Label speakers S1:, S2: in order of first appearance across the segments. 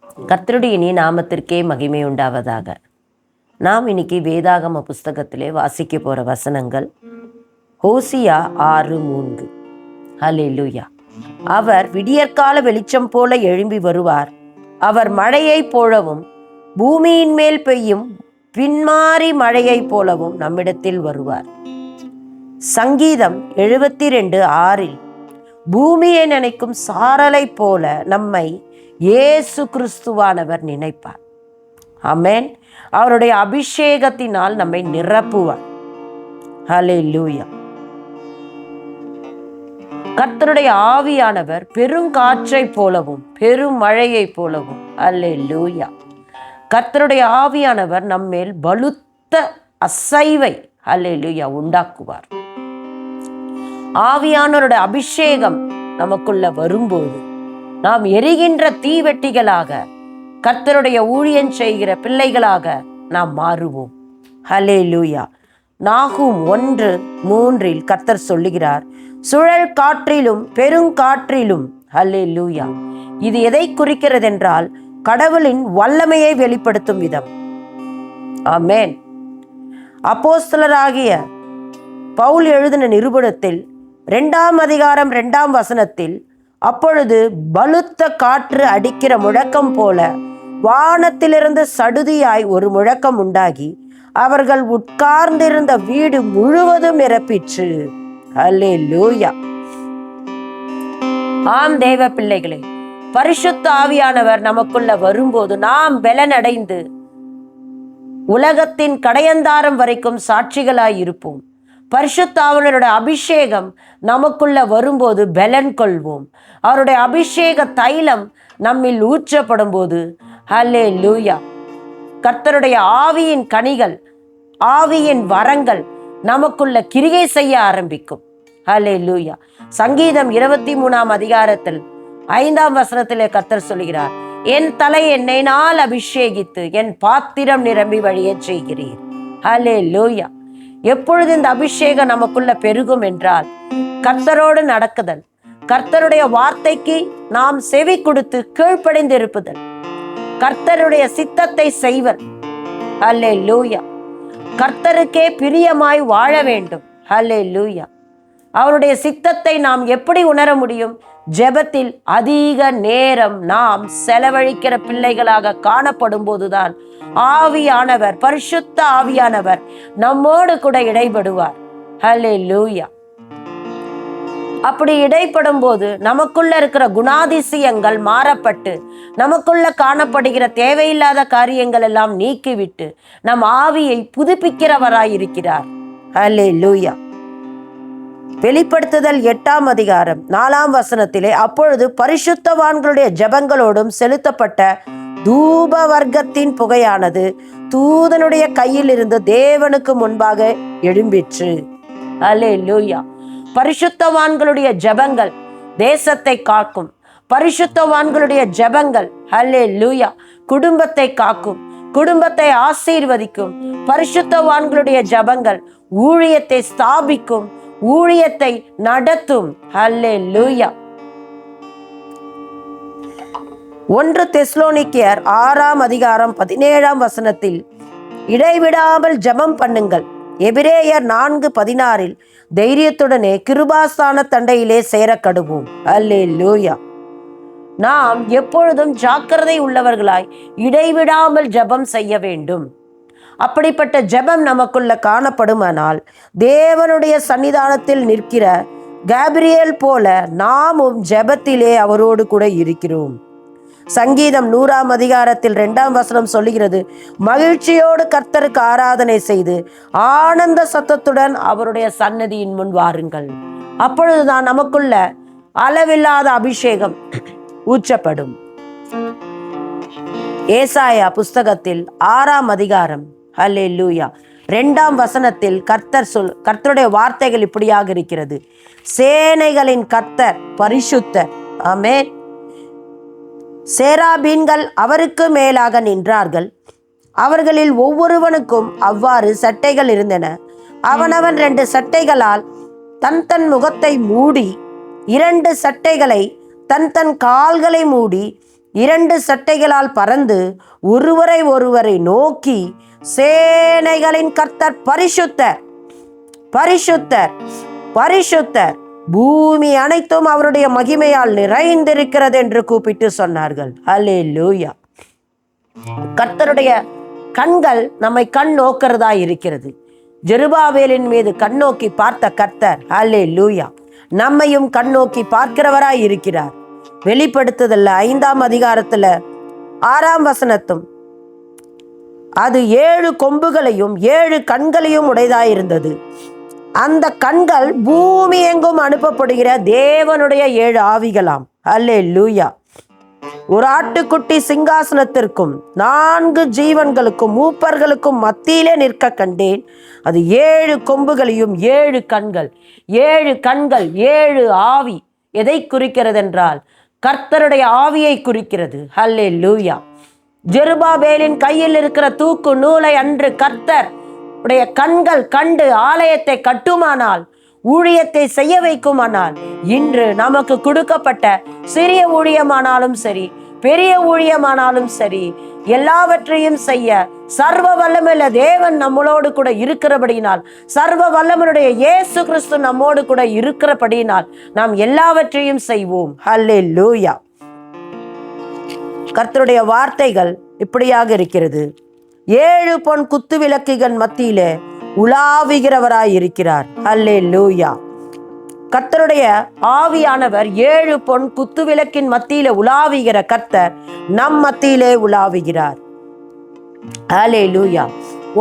S1: கர்த்தருடைய இனிய நாமத்திற்கே மகிமை உண்டாவதாக. நாம் இன்னைக்கு வேதாகம புஸ்தகத்திலே வாசிக்க போகிற வசனங்கள் ஹோசியா 6:3. ஹல்லேலூயா. அவர் விடியற்கால வெளிச்சம் போல எழும்பி வருவார். அவர் மழையைப் போலவும் பூமியின் மேல் பெய்யும் பின்மாறி மழையைப் போலவும் நம்மிடத்தில் வருவார். சங்கீதம் 72:6 பூமியை நினைக்கும் சாரலை போல நம்மை இயேசு கிறிஸ்துவானவர் நினைப்பார். ஆமென். அவருடைய அபிஷேகத்தினால் நம்மை நிரப்புவார். ஹல்லேலூயா. கர்த்தருடைய ஆவியானவர் பெருங்காற்றை போலவும் பெரும் மழையை போலவும், ஹல்லேலூயா, கர்த்தருடைய ஆவியானவர் நம்மேல் பலுத்த அசைவை, ஹல்லேலூயா, உண்டாக்குவார். ஆவியானவருடைய அபிஷேகம் நமக்குள்ள வரும்போது நாம் எரிகின்ற தீவெட்டிகளாக, கர்த்தருடைய ஊழியம் செய்கிற பிள்ளைகளாக நாம் மாறுவோம். ஹல்லேலூயா. நாகூம் 1:3 கர்த்தர் சொல்லுகிறார், சுழல் காற்றிலும் பெருங்காற்றிலும், ஹல்லேலூயா. இது எதை குறிக்கிறது என்றால் கடவுளின் வல்லமையை வெளிப்படுத்தும் விதம். ஆமென். அப்போஸ்தலராகிய பவுல் எழுதின நிருபத்தில் 2:2 அப்பொழுது பலுத்த காற்று அடிக்கிற முழக்கம் போல வானத்திலிருந்து சடுதியாய் ஒரு முழக்கம் உண்டாகி அவர்கள் உட்கார்ந்திருந்த வீடு முழுவதும் நிரப்பிற்று. ஹல்லேலூயா. ஆம் தேவ பிள்ளைகளே, பரிசுத்த ஆவியானவர் நமக்குள்ள வரும்போது நாம் பலனடைந்து உலகத்தின் கடையந்தாரம் வரைக்கும் சாட்சிகளாய் இருப்போம். பரிசுத்த ஆவியானவருடைய அபிஷேகம் நமக்குள்ள வரும்போது பலன் கொள்வோம். அவருடைய அபிஷேக தைலம் நம்மில் ஊற்றப்படும் போது, ஹல்லேலூயா, கர்த்தருடைய ஆவியின் கனிகள், ஆவியின் வரங்கள் நமக்குள்ள கிரியை செய்ய ஆரம்பிக்கும். ஹல்லேலூயா. சங்கீதம் 23 5 கர்த்தர் சொல்கிறார், என் தலை எண்ணெயினால் அபிஷேகித்து என் பாத்திரம் நிரம்பி வழிய செய்கிறீர். ஹல்லேலூயா. எப்பொழுது இந்த அபிஷேகம் நமக்குள்ள பெருகும் என்றால் கர்த்தரோடு நடக்குதல், கர்த்தருடைய வார்த்தைக்கு நாம் செவி கொடுத்து கீழ்ப்படிந்து இருப்புதல், கர்த்தருடைய சித்தத்தை செய்வர். ஹல்லேலூயா. கர்த்தருக்கே பிரியமாய் வாழ வேண்டும். ஹல்லேலூயா. அவருடைய சித்தத்தை நாம் எப்படி உணர முடியும்? ஜெபத்தில் அதிக நேரம் நாம் செலவழிக்கிற பிள்ளைகளாக காணப்படும் போதுதான் ஆவியானவர், பரிசுத்த ஆவியானவர் நம்மோடு கூட இடைபடுவார். ஹல்லேலூயா. அப்படி இடைப்படும் போது நமக்குள்ள இருக்கிற குணாதிசயங்கள் மாறப்பட்டு நமக்குள்ள காணப்படுகிற தேவையில்லாத காரியங்கள் எல்லாம் நீக்கிவிட்டு நம் ஆவியை புதுப்பிக்கிறவராயிருக்கிறார். ஹல்லேலூயா. வெளிப்படுத்துதல் 8:4 அப்பொழுது பரிசுத்தவான்களுடைய ஜெபங்களோடும் செலுத்தப்பட்ட தூப வர்க்கத்தின் புகையானது தூதனுடைய கையில் இருந்து தேவனுக்கு முன்பாக எழும்பிற்று. ஹல்லேலூயா. பரிசுத்தவான்களுடைய ஜெபங்கள் தேசத்தை காக்கும். பரிசுத்தவான்களுடைய ஜெபங்கள், ஹல்லேலூயா, குடும்பத்தை காக்கும், குடும்பத்தை ஆசீர்வதிக்கும். பரிசுத்தவான்களுடைய ஜெபங்கள் ஊழியத்தை ஸ்தாபிக்கும், ஊழியத்தை நடத்தும். ஹல்லேலூயா. 1 தெசலோனிக்கேயர் 6:17 இடைவிடாமல் ஜெபம் பண்ணுங்கள். எபிரேயர் 4:16 தைரியத்துடனே கிருபாஸ்தான தண்டையிலே சேரக்கடுவோம். அல்லேலூயா. நாம் எப்பொழுதும் ஜாக்கிரதை உள்ளவர்களாய் இடைவிடாமல் ஜெபம் செய்ய வேண்டும். அப்படிப்பட்ட ஜெபம் நமக்குள்ள காணப்படுமானால் தேவனுடைய சன்னிதானத்தில் நிற்கிற கேப்ரியேல் போல நாமும் ஜெபத்திலே அவரோடு கூட இருக்கிறோம். சங்கீதம் 100:2 சொல்லுகிறது, மகிழ்ச்சியோடு கர்த்தருக்கு ஆராதனை செய்து ஆனந்த சத்தத்துடன் அவருடைய சன்னதியின் முன் வாருங்கள். அப்பொழுதுதான் நமக்குள்ள அளவில்லாத அபிஷேகம் ஊற்றப்படும். ஏசாயா புஸ்தகத்தில் 6 ஹல்லேலூயா 2 கர்த்தருடைய வார்த்தைகள் இப்படியாக இருக்கிறது, சேனைகளின் கர்த்தர் பரிசுத்தர். ஆமென். சேராபீன்கள் அவருக்கு மேலாக நின்றார்கள். அவர்களில் ஒவ்வொருவனுக்கும் அவ்வாறு சட்டைகள் இருந்தன. அவனவன் 2 சட்டைகளால் தன் தன் முகத்தை மூடி, 2 சட்டைகளை தன் தன் கால்களை மூடி, 2 சட்டைகளால் பறந்து ஒருவரை ஒருவரை நோக்கி, சேனைகளின் கர்த்தர் பரிசுத்தர், பரிசுத்தர், பரிசுத்தர், பூமி அனைத்தும் அவருடைய மகிமையால் நிறைந்திருக்கிறது என்று கூப்பிட்டு சொன்னார்கள். அல்லேலூயா. கர்த்தருடைய கண்கள் நம்மை கண் நோக்கிறதா இருக்கிறது. ஜெருபாபேலின் மீது கண்ணோக்கி பார்த்த கர்த்தர் அல்லேலூயா நம்மையும் கண்ணோக்கி பார்க்கிறவராய் இருக்கிறார். வெளிப்படுத்துதல்ல 5ஆம் அதிகாரத்துல 6ஆம் வசனத்தும், அது 7 கொம்புகளையும் 7 கண்களையும் உடையதாயிருந்தது. அந்த கண்கள் பூமி எங்கும் அனுப்பப்படுகிற தேவனுடைய 7 ஆவிகளாம். அல்லேலூயா. ஒரு ஆட்டுக்குட்டி சிங்காசனத்திற்கும் 4 ஜீவன்களுக்கும் மூப்பர்களுக்கும் மத்தியிலே நிற்க கண்டேன். அது 7 கொம்புகளையும் 7 கண்கள். 7 கண்கள் 7 ஆவி எதை குறிக்கிறது என்றால் கர்த்தருடைய ஆவியை குறிக்கிறது. அல்லேலூயா. ஜெருபாபேலின் கையில் இருக்கிற தூக்கு நூலை அன்று கர்த்தர் உடைய கண்கள் கண்டு ஆலயத்தை கட்டுமானால், ஊழியத்தை செய்ய வைக்குமானால், இன்று நமக்கு கொடுக்கப்பட்ட சிறிய ஊழியமானாலும் சரி, பெரிய ஊழியமானாலும் சரி, எல்லாவற்றையும் செய்ய சர்வ வல்லமையுள்ள தேவன் நம்மளோடு கூட இருக்கிறபடியினால், சர்வ வல்லமையுடைய இயேசு கிறிஸ்து நம்மோடு கூட இருக்கிறபடியினால் நாம் எல்லாவற்றையும் செய்வோம். அல்லேலூயா. கர்த்தருடைய வார்த்தைகள் இப்படியாக இருக்கிறது. 7 பொன் குத்து விளக்குகள் மத்தியிலே உலாவுகிறவராய் இருக்கிறார். அல்லேலூயா. கர்த்தருடைய ஆவியானவர் 7 பொன் குத்து விளக்கின் மத்தியிலே உலாவுகிற கர்த்தர் நம் மத்தியிலே உலாவுகிறார். அல்லேலூயா.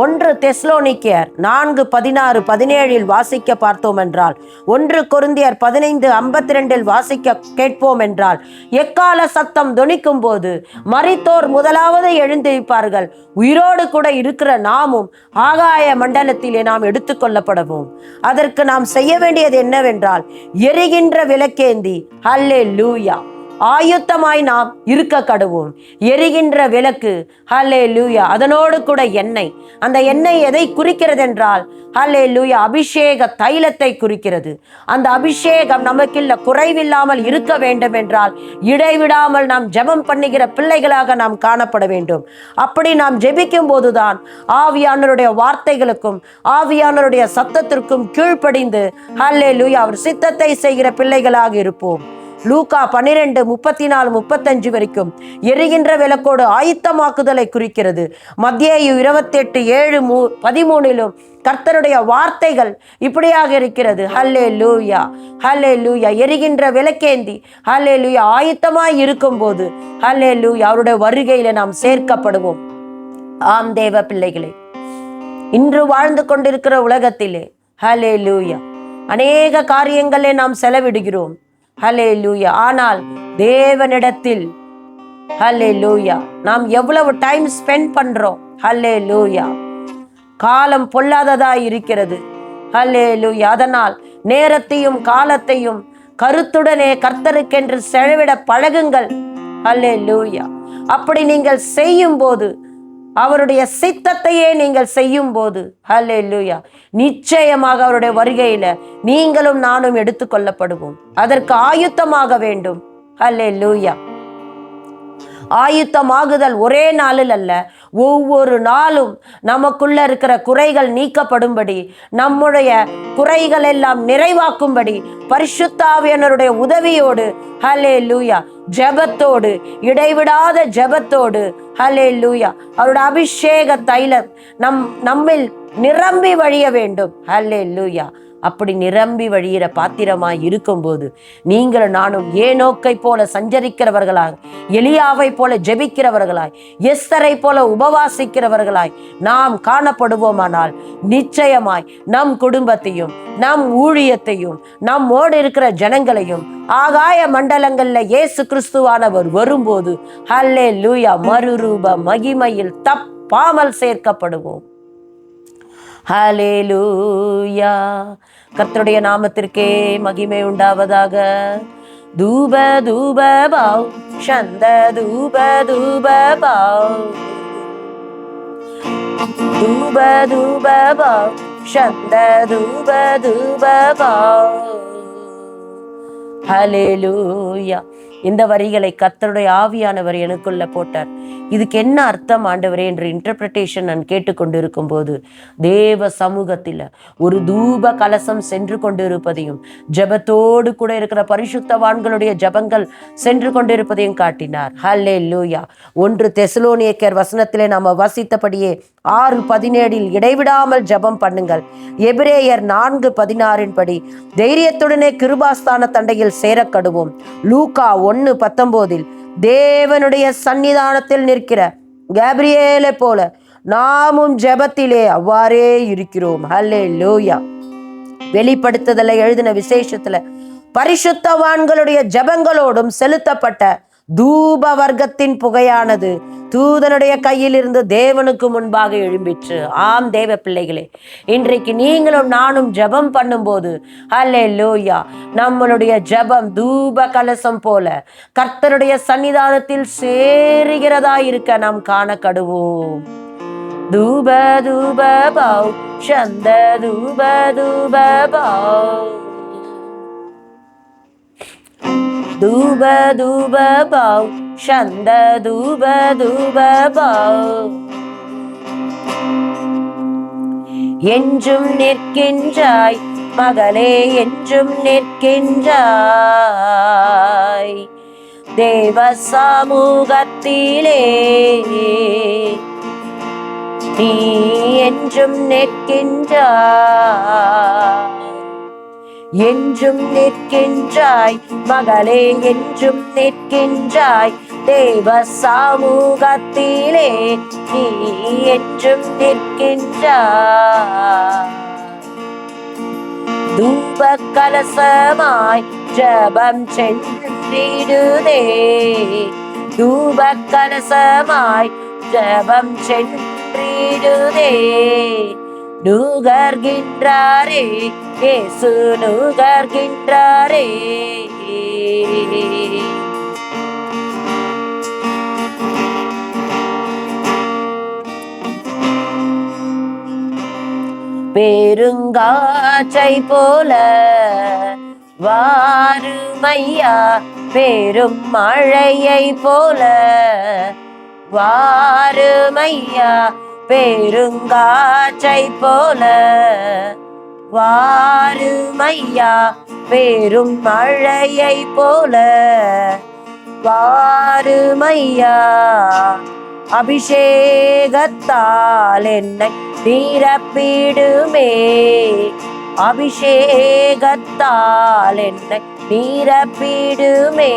S1: 1 தெசலோனிக்கேயர் 4:16-17 வாசிக்க பார்த்தோம் என்றால், 1 கொரிந்தியர் 15:52 வாசிக்க கேட்போம் என்றால், எக்கால சத்தம் தொனிக்கும் போது மரித்தோர் முதலாவது எழுந்திருப்பார்கள், உயிரோடு கூட இருக்கிற நாமும் ஆகாய மண்டலத்திலே நாம் எடுத்துக்கொள்ளப்படுவோம். அதற்கு நாம் செய்ய வேண்டியது என்னவென்றால், எரிகின்ற விளக்கேந்தி அல்லேலூயா ஆயுத்தமாய் நாம் இருக்க கடுவோம். எரிகின்ற விளக்கு அல்லேலூயா, அதனோடு கூட எண்ணெய். அந்த எண்ணெய் எதை குறிக்கிறது என்றால் அல்லேலூயா அபிஷேக தைலத்தை குறிக்கிறது. அந்த அபிஷேகம் நமக்குள்ள குறைவில்லாமல் இருக்க வேண்டும் என்றால் இடைவிடாமல் நாம் ஜெபம் பண்ணுகிற பிள்ளைகளாக நாம் காணப்பட வேண்டும். அப்படி நாம் ஜெபிக்கும் போதுதான் ஆவியானவருடைய வார்த்தைகளுக்கும் ஆவியானவருடைய சத்தத்திற்கும் கீழ்ப்படிந்து அல்லேலூயா அவர் சித்தத்தை செய்கிற பிள்ளைகளாக இருப்போம். லூக்கா 12:34-35 வரைக்கும் எரிகின்ற விளக்கோடு ஆயத்தமாக்குதலை குறிக்கிறது. மத்தேயு 28:7-13 கர்த்தருடைய வார்த்தைகள் இப்படியாக இருக்கிறது. ஹல்லேலூயா, ஹல்லேலூயா. எரிகின்ற விளக்கேந்தி ஹல்லேலூயா ஆயத்தமாய் இருக்கும் போது ஹல்லேலூயா அவருடைய வருகையில நாம் சேர்க்கப்படுவோம். ஆம் தேவ பிள்ளைகளே, இன்று வாழ்ந்து கொண்டிருக்கிற உலகத்திலே ஹல்லேலூயா அநேக காரியங்களே நாம் செலவிடுகிறோம். ஹல்லேலூயா. ஆனால் தேவனிடத்தில் ஹல்லேலூயா நாம் எவ்வளவு டைம் ஸ்பெண்ட் பண்றோம். ஹல்லேலூயா. காலம் பொல்லாததா இருக்கிறது. ஹல்லேலூயா. அதனால் நேரத்தையும் காலத்தையும் கருத்துடனே கர்த்தருக்கென்று செலவிட பழகுங்கள். ஹல்லேலூயா. அப்படி நீங்கள் செய்யும் போது, அவருடைய சித்தத்தையே நீங்கள் செய்யும் போது ஹல்லேலூயா நிச்சயமாக அவருடைய வருகையில நீங்களும் நானும் எடுத்துக்கொள்ளப்படுவோம். அதற்கு ஆயுத்தமாக வேண்டும். ஹல்லேலூயா. ஆயுத்தமாகுதல் ஒரே நாளில் அல்ல, ஒவ்வொரு நாளும் நமக்குள்ள இருக்கிற குறைகள் நீக்கப்படும்படி, நம்முடைய குறைகள் எல்லாம் நிறைவாக்கும்படி பரிசுத்த ஆவியானவருடைய உதவியோடு ஹல்லேலூயா ஜெபத்தோடு, இடைவிடாத ஜெபத்தோடு ஹல்லேலூயா அவருடைய அபிஷேக தைலம் நம்மில் நிரம்பி வழிய வேண்டும். ஹல்லேலூயா. அப்படி நிரம்பி வழியிற பாத்திரமாய் இருக்கும்போது நீங்கள் நானும் ஏனோக்கை போல சஞ்சரிக்கிறவர்களாய், எலியாவை போல ஜெபிக்கிறவர்களாய், எஸ்தரை போல உபவாசிக்கிறவர்களாய் நாம் காணப்படுவோமானால் நிச்சயமாய் நம் குடும்பத்தையும் நம் ஊழியத்தையும் நம்மோடு இருக்கிற ஜனங்களையும் ஆகாய மண்டலங்கள்ல இயேசு கிறிஸ்துவானவர் வரும்போது ஹல்லேலூயா மறுரூப மகிமையில் தப்பாமல் சேர்க்கப்படுவோம். ஹல்லேலூயா. கர்த்தருடைய நாமத்திற்கே மகிமை உண்டாவதாக. தூப தூப பாவ் சந்த தூப தூப பாவ், தூப தூப பாவ் சந்த தூப தூப பாவ். ஹல்லேலூயா. இந்த வரிகளை கர்த்தருடைய ஆவியானவர் எனக்குள்ள போட்டார். இதுக்கு என்ன அர்த்தம் ஆண்டவரே என்று இன்டர்பிரேஷன் நான் கேட்டுக்கொண்டிருக்கும் போது தேவ சமூகத்தில் ஒரு தூப கலசம் சென்று கொண்டிருப்பதையும் ஜபத்தோடு கூட இருக்கிற பரிசுத்தவான்களுடைய ஜபங்கள் சென்று கொண்டிருப்பதையும் காட்டினார். ஹல்லேலூயா. 1 தெசலோனிக்கேயர் வசனத்திலே நாம வாசித்தபடியே 6:17 இடைவிடாமல் ஜபம் பண்ணுங்கள். எபிரேயர் 4:16 படி தைரியத்துடனே கிருபாஸ்தான தண்டையில் சேரக்கடுவோம். லூக்கா 1:19 தேவனுடைய சன்னிதானத்தில் நிற்கிற கேப்ரியேலை போல நாமும் ஜெபத்திலே அவ்வாறே இருக்கிறோம். ஹல்லேலூயா. வெளிப்படுத்துதலை எழுதின விசேஷத்துல பரிசுத்தவான்களுடைய ஜெபங்களோடும் செலுத்தப்பட்ட தூப வர்க்கத்தின் புகையானது தூதனுடைய கையில் இருந்து தேவனுக்கு முன்பாக எழும்பிற்று. ஆம் தேவ பிள்ளைகளே, இன்றைக்கு நீங்களும் நானும் ஜெபம் பண்ணும்போது ஹல்லேலூயா, நம்மளுடைய ஜெபம் தூப கலசம் போல கர்த்தருடைய சன்னிதானத்தில் சேருகிறதா இருக்க நாம் காணக்கடுவோம். தூப தூப பாவ் சந்த தூப தூப பாவ் தூப தூப பாவ் சந்த தூப தூப பாவ். என்றும் நிற்கின்றாய் மகளே, என்றும் நிற்கின்றாய் தேவ சமூகத்திலே. நீ என்றும் நிற்கின்றாய், என்றும் நிற்கின்றாய் மகளே, என்றும் நிற்கின்றாய் தேவ சமூகத்திலே. நீ என்றும் நிற்கின்றாய். தூப கலசமாய் ஜபம் சென்றிடுதே, தூப கலசமாய் ஜபம் சென்றிடுதே. நுகர்கின்றாரே இயேசு, நுகர்கின்றாரே. பெருங்காற்றை போல வாருமையா, பெரும் மழையை போல வாருமையா, பெருங்காற்றை போல வாருமையா, பெரும் மழையை போல வாருமையா. அபிஷேகத்தால் என்னை நிரப்பிடுமே, அபிஷேகத்தால் என்னை நிரப்பிடுமே.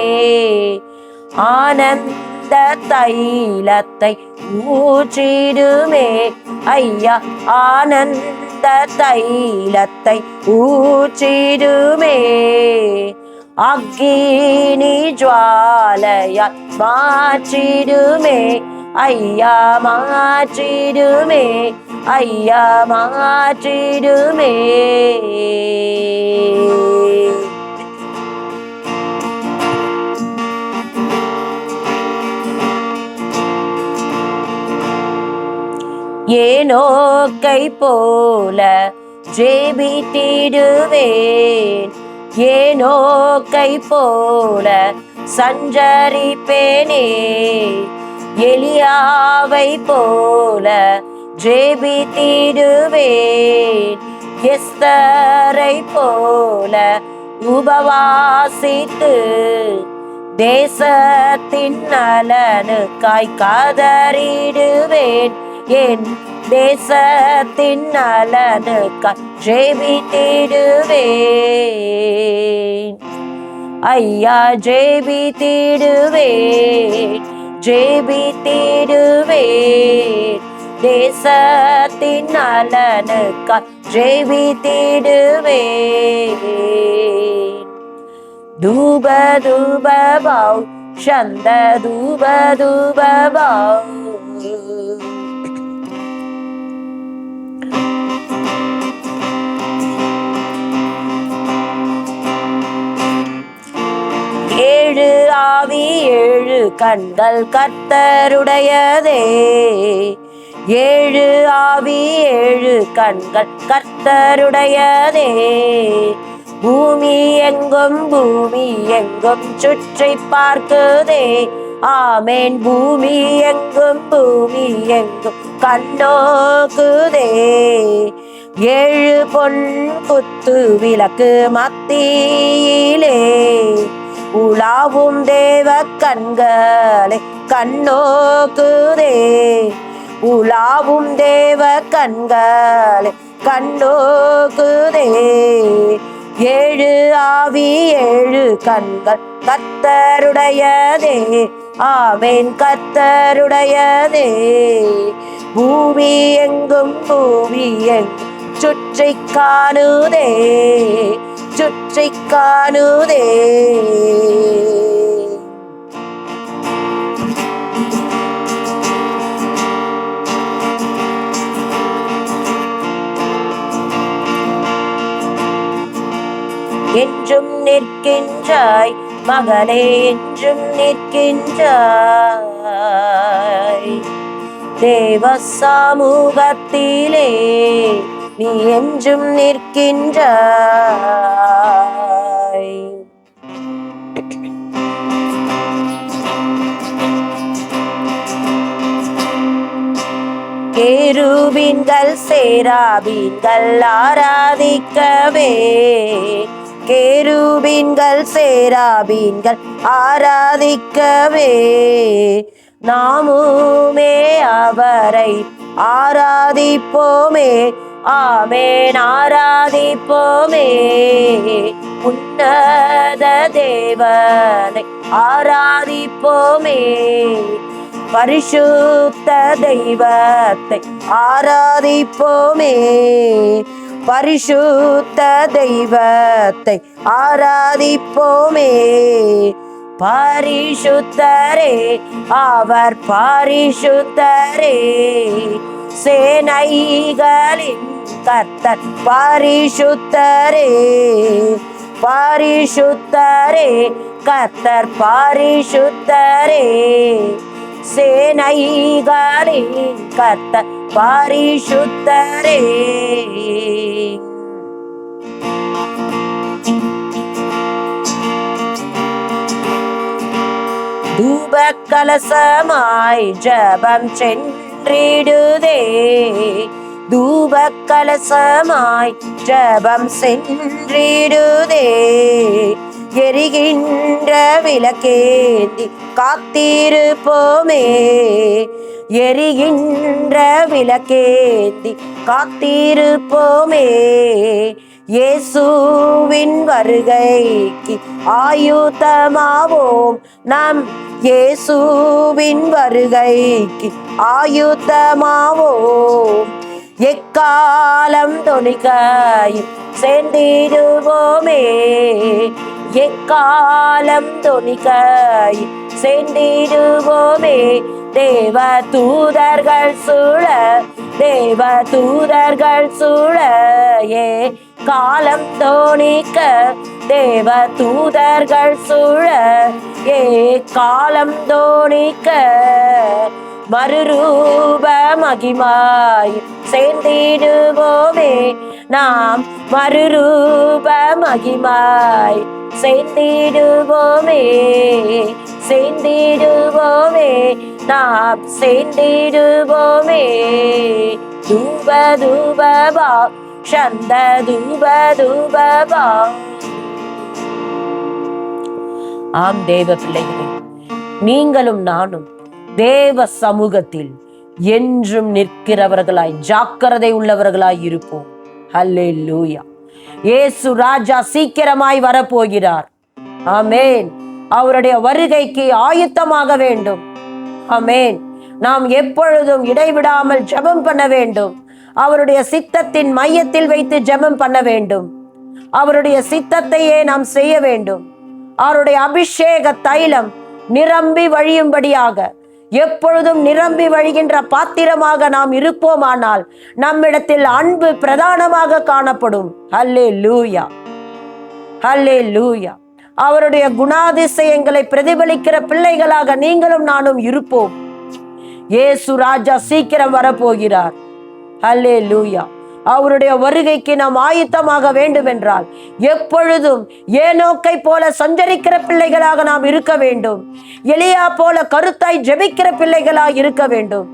S1: ஆனந்த தைலத்தை ஊற்றிடுமே ஐயா, ஆனந்த தைலத்தை ஊற்றிடுமே. அக்கினி ஜுவாலையால் மாற்றிடுமே ஐயா, மாற்றிடுமே ஐயா, மாற்றிடுமே. ஏனோக்கை போல ஜெபித்திடுவேன், ஏனோக்கை போல சஞ்சரிப்பேனே. எலியாவை போல ஜெபித்திடுவேன், எஸ்தரை போல உபவாசித்து தேசத்தின் நலனுக்காய் கதறிடுவேன். என் தேசத்தின் நலனுக்காய் ஜெபித்திடுவேன் ஐயா, ஜெபித்திடுவேன், ஜெபித்திடுவேன். தேசத்தின் நலனுக்காய் ஜெபித்திடுவேன். தூப தூப பாவ் சந்த தூப தூப பாவ். ஏழு ஆவி ஏழு கண்கள் கர்த்தருடையதே, ஏழு ஆவி ஏழு கண்கள் கர்த்தருடையதே. பூமி எங்கும் சுற்றி பார்க்குதே. ஆமேன். பூமி எங்கும் கண்ணோக்குதே. 7 பொன் குத்து விளக்கு மத்தியிலே உலாவும் தேவ கண்களை கண்ணோக்குதே. உலாவும் தேவ கண்களை கண்ணோக்குதே. 7 ஆவி 7 கண்கள் கர்த்தருடையதே. ஆமேன். கர்த்தருடையதே. பூமி எங்கும் சுற்றி காணுதே. சுற்றி காணுதே. என்றும் நிற்கின்றாய் மகனே, என்றும் நிற்கின்றாய் தேவ சமூகத்திலே, நீ என்றும் நிற்கின்றாய். கேருபீன்கள் சேராபீன்கள் ஆராதிக்கவே. கேருபீன்கள் சேராபீன்கள் ஆராதிக்கவே. நாமுமே அவரை ஆராதிப்போமே. ஆமேன். ஆராதிப்போமே. உன்னத தேவனை ஆராதிப்போமே. பரிசுத்த தெய்வத்தை ஆராதிப்போமே. பரிசுத்த தெய்வத்தை ஆராதிப்போமே. பரிசுத்தரே, அவர் பரிசுத்தரே. சேனைகளின் கர்த்தர் பரிசுத்தரே. பரிசுத்தரே, கர்த்தர் பரிசுத்தரே. சேனைகளின் கர்த்தர் பரிசுத்தரே. தூப கலசமாய் ஜபம் சென்றிடுதே. தூப கலசமாய் ஜபம் சென்றிடுதே. எரிகின்ற விளக்கேந்தி காத்திருப்போமே. எரிகின்ற விளக்கேந்தி காத்திருப்போமே. இயேசுவின் வருகைக்கு ஆயுதமாவோம். நம் இயேசுவின் வருகைக்கு ஆயுதமாவோம். எக்காலம் தொனிக்கையும் சேர்ந்திடுவோமே. எக்காலம் தொனிக்கையும் சேர்ந்திடுவோமே. தேவ தூதர்கள் சூழ, தேவ தூதர்கள் சூழ. ஏ காலம் தோணிக்க தேவ தூதர்கள் சூழ. ஏ காலம் தோணிக்க மறுரூப மகிமாய் சேர்ந்திடுவோமே. நாம் மறுரூப மகிமாய் சேர்ந்திடுவோமே. சேர்ந்திடுவோமே. நாம் சேர்ந்திடுவோமே. தூப தூபபா சந்த தூப தூபபா. ஆம் தேவ பிள்ளைகளே, நீங்களும் நானும் தேவ சமூகத்தில் என்றும் நிற்கிறவர்களாய் ஜாக்கிரதை உள்ளவர்களாய் இருப்போம். ஹல்லேலூயா. இயேசு ராஜா சீக்கிரமாய் வரப்போகிறார். ஆமேன். அவருடைய வருகைக்கு ஆயத்தமாக வேண்டும். ஆமேன். நாம் எப்பொழுதும் இடைவிடாமல் ஜெபம் பண்ண வேண்டும். அவருடைய சித்தத்தின் மையத்தில் வைத்து ஜெபம் பண்ண வேண்டும். அவருடைய சித்தத்தையே நாம் செய்ய வேண்டும். அவருடைய அபிஷேக தைலம் நிரம்பி வழியும்படியாக, எப்பொழுதும் நிரம்பி வழிகின்ற பாத்திரமாக நாம் இருப்போமானால் நம்மிடத்தில் அன்பு பிரதானமாக காணப்படும். ஹல்லேலூயா. ஹல்லேலூயா. அவருடைய குணாதிசயங்களை பிரதிபலிக்கிற பிள்ளைகளாக நீங்களும் நானும் இருப்போம். இயேசு ராஜா சீக்கிரம் வரப்போகிறார். ஹல்லேலூயா. அவருடைய வருகைக்கு நாம் ஆயத்தமாக வேண்டும் என்றால் எப்பொழுதும் ஏனோக்கை போல சஞ்சரிக்கிற பிள்ளைகளாக நாம் இருக்க வேண்டும். எலியா போல கருத்தாய் ஜெபிக்கிற பிள்ளைகளாய் இருக்க வேண்டும்.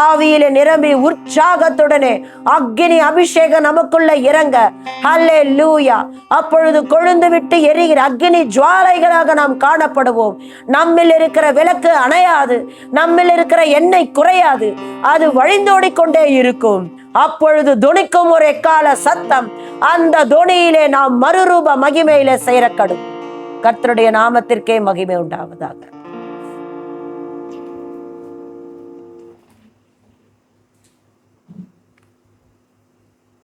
S1: ஆவியில நிரம்பி உற்சாகத்துடனே அக்கினி அபிஷேகம் நமக்குள்ள இறங்க, ஹல்லேலூயா, அப்பொழுது கொழுந்து விட்டு எரிகிற அக்கினி ஜுவாலைகளாக நாம் காணப்படுவோம். நம்மில் இருக்கிற விளக்கு அணையாது, நம்மில் இருக்கிற எண்ணெய் குறையாது, அது வழிந்தோடிக்கொண்டே இருக்கும். அப்பொழுது துணிக்கும் ஒரு எக்கால சத்தம், அந்த துணியிலே நாம் மறுரூப மகிமையிலே சேரக்கடும். கர்த்தருடைய நாமத்திற்கே மகிமை உண்டாவதாக.